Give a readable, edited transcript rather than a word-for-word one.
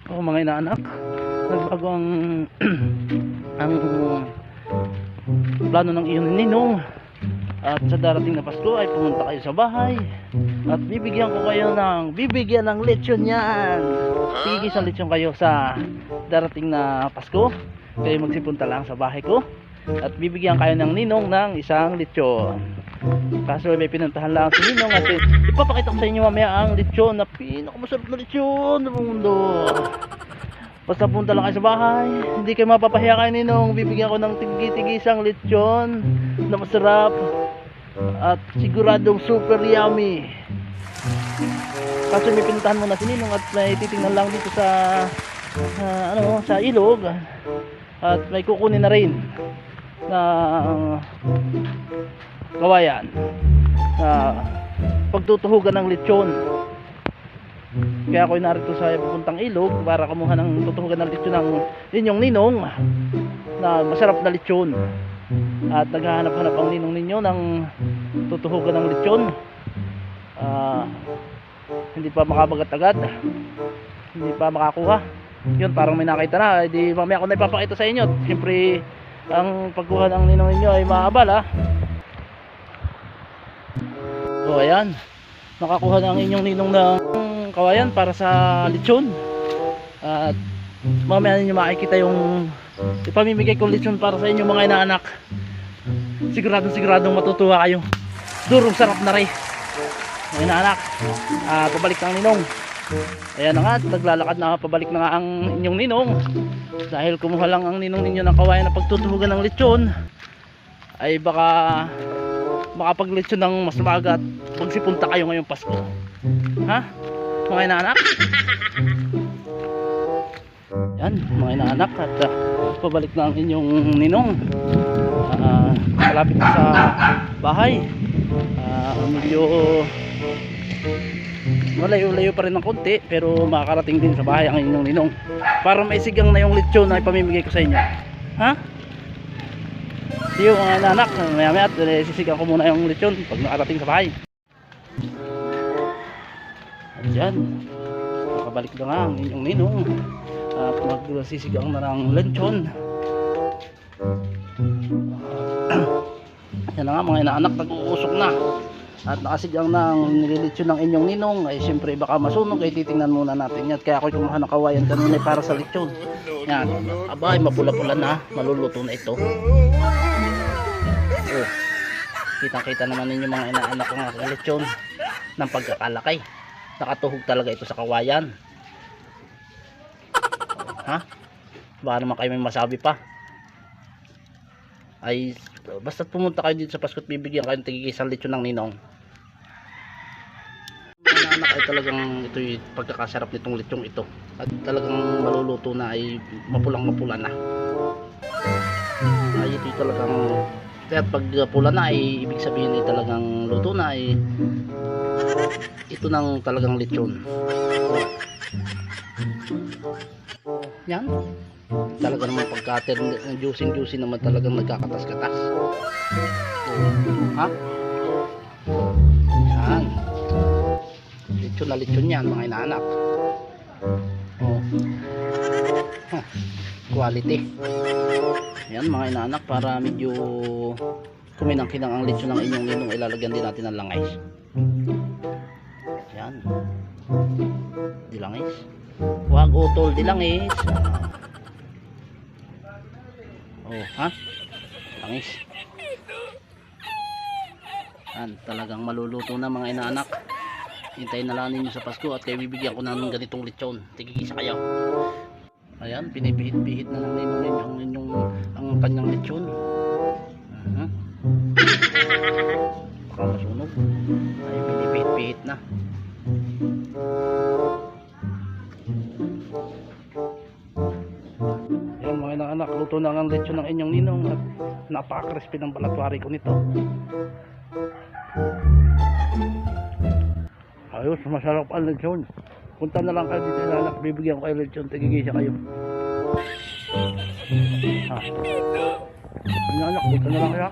O mga inaanak, nagbago ang ang plano ng iyong ninong. At sa darating na Pasko ay pumunta kayo sa bahay at bibigyan ng lechon yan. Tigis ang lechon kayo sa darating na Pasko. Kayo magsipunta lang sa bahay ko at bibigyan kayo ng ninong ng isang lechon. Kaso may pinuntahan lang si ninong at ipapakita ko sa inyo mamaya ang lechon na pinakamasarap na lechon sa mundo. Basta punta lang kayo sa bahay, hindi kayo mapapahiya kay ninong. Bibigyan ko ng tigi-tigisang lechon na masarap at siguradong super yummy. Kaso may pinuntahan muna si ninong at may titingnan lang dito sa sa ilog at may kukunin na rin na kawayan na pagtutuhugan ng lechon. Kaya ako narito sa pupuntang ilog para kumuha ng tutuhugan ng lechon ng inyong ninong na masarap na lechon. At naghahanap-hanap ang ninong ninyo ng tutuhugan ng lechon. Hindi pa makabagat agad, hindi pa makakuha. Yun, parang may nakita na. Di mamaya ako na ipapakita sa inyo. Siyempre ang pagkuha ng ninong ninyo ay maabala. So ayan, nakakuha ng inyong ninong ng kawayan para sa lechon. At mamaya ninyo makikita yung ipamimigay kong lechon para sa inyo mga inaanak. Siguradong matutuwa kayo. Durong sarap na rin mga inaanak. Pabalik ng ninong. Ayan na nga, naglalakad na pabalik na nga ang inyong ninong. Dahil kumuha lang ang ninong ninyo ng kawayan na pagtutuhugan ng lechon, ay baka makapaglechon ng mas maaga at magsipunta kayo ngayong Pasko. Ha? Mga inaanak? Yan, mga inaanak, at pabalik na ang inyong ninong. Malapit na sa bahay. Medyo malayo-layo pa rin ng konti, pero makakarating din sa bahay ang inyong ninong para maisigang na yung lechon na ipamimigay ko sa inyo. Ha? Yung mga anak, maya-maya at sisigang ko muna yung lechon pag nakarating sa bahay. At yan, nakabalik na nga ang inyong ninong at magsisigang na ng lechon. Yan na nga mga inaanak, nag-uusok na at nakasigang na ang nililitsyon ng inyong ninong. Ay siyempre baka masunog, ay titingnan muna natin yan. Kaya ako kumuha ng kawayan kanina para sa lechon. Yan, abay, mapula-pula na, maluluto na ito. Kitang-kita naman ninyo mga inaanak ng aking lechon ng pagkakalakay. Nakatuhog talaga ito sa kawayan. Ha? Baka naman kayo may masabi pa. Ay basta pumunta kayo dito sa Pasko at bibigyan kayo ng tigigisang lechon ng ninong. Mga anak ay talagang ito yung pagkakasarap nitong lechong ito. At talagang maluluto na ay mapulang-mapula na. Ay ito talagang, kaya pag pula na ay ibig sabihin ay talagang luto na, ay ito nang talagang lechon. Yan, talaga naman pagkater juicing naman talagang nagkakatas-katas. Ha? Yan, lechon na lechon yan mga inaanak. Quality. Yan mga inaanak, para medyo kuminang-kinang ang lechon ng inyong ninong, ilalagyan din natin ng langis. Yan, dilangis, huwag utol, dilangis. Ha? Langis. Yan, talagang maluluto na mga inaanak. Hintayin na lang ninyo sa Pasko at kayo bibigyan ko ng ganitong lechon. Tigigisa kayo. Ayan, pinipihit-pihit na ng ninong ninyo ang kanyang lechon. Baka masunog. Ay, pinipihit-pihit na. Ayan mga inaanak, luto na ang lechon ng inyong ninong at napaka-crispy ng balatwari ko nito. Ayos, masarap ang lechon. Punta na lang kayo dito inaanak, bibigyan ko kayo lechon, tigigisa kayo. Inaanak, punta na lang kayo.